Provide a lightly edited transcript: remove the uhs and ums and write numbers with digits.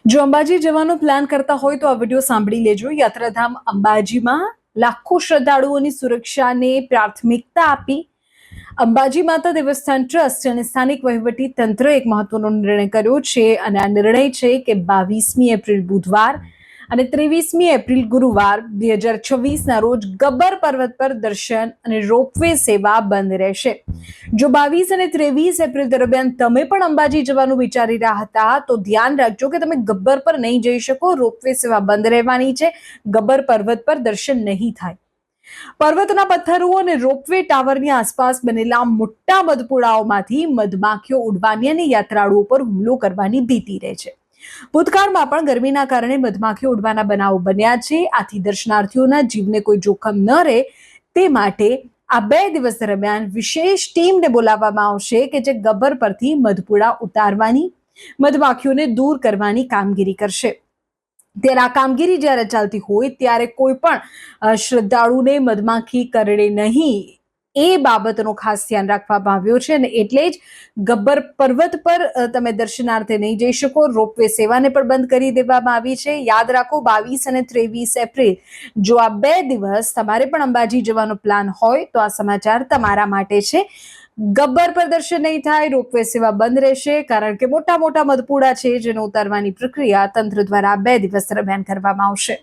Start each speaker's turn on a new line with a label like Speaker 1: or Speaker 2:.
Speaker 1: જો અંબાજી જવાનો પ્લાન કરતા હોય તો આ વિડીયો સાંભળી લેજો। યાત્રાધામ અંબાજીમાં લાખો શ્રદ્ધાળુઓની સુરક્ષાને પ્રાથમિકતા આપી અંબાજી માતા દેવસ્થાન ટ્રસ્ટ અને સ્થાનિક વહીવટી તંત્રએ એક મહત્વનો નિર્ણય કર્યો છે અને આ નિર્ણય છે કે 22મી એપ્રિલ બુધવાર અને 23મી એપ્રિલ ગુરુવાર 2026ના રોજ ગબ્બર પર્વત પર દર્શન અને રોપવે સેવા બંધ રહેશે। જો 22 અને 23 એપ્રિલ દરમિયાન તમે પણ અંબાજી જવાનું વિચારી રહ્યા હતા તો ધ્યાન રાખજો કે તમે ગબ્બર પર નહીં જઈ શકો। રોપવે સેવા બંધ રહેવાની છે। ગબ્બર પર્વત પર દર્શન નહીં થાય। પર્વતના પથ્થરો અને રોપવે ટાવરની આસપાસ બનેલા મોટા મધપુડાઓમાંથી મધમાખીઓ ઉડવાની અને યાત્રાળુઓ પર હુમલો કરવાની ભીતિ રહે છે। ભૂતકાળમાં પણ ગરમીના કારણે મધમાખીઓ ઉડવાના બનાવો બન્યા છે। આથી દર્શનાર્થીઓના જીવને કોઈ જોખમ ન રહે તે માટે આ 2 દિવસ દરમિયાન વિશેષ ટીમને બોલાવવામાં આવશે કે જે ગબ્બર પરથી મધપુડા ઉતારવાની મધમાખીઓને દૂર કરવાની કામગીરી કરશે। ત્યારે આ કામગીરી જ્યારે ચાલતી હોય ત્યારે કોઈ પણ શ્રદ્ધાળુને મધમાખી કરડે નહીં એ બાબતનો ખાસ ધ્યાન રાખવામાં આવ્યો છે અને એટલે જ ગબ્બર પર્વત પર તમે દર્શનાર્થે નહીં જઈ શકો। રોપવે સેવાને પણ બંધ કરી દેવામાં આવી છે। યાદ રાખો 22 અને 23 એપ્રિલ જો આ 2 દિવસ તમારે પણ અંબાજી જવાનો પ્લાન હોય તો આ સમાચાર તમારા માટે છે। ગબ્બર પર દર્શન નહીં થાય, રોપવે સેવા બંધ રહેશે કારણ કે મોટા મોટા મધપુડા છે જેને ઉતારવાની પ્રક્રિયા તંત્ર દ્વારા 2 દિવસ દરમિયાન કરવામાં આવશે।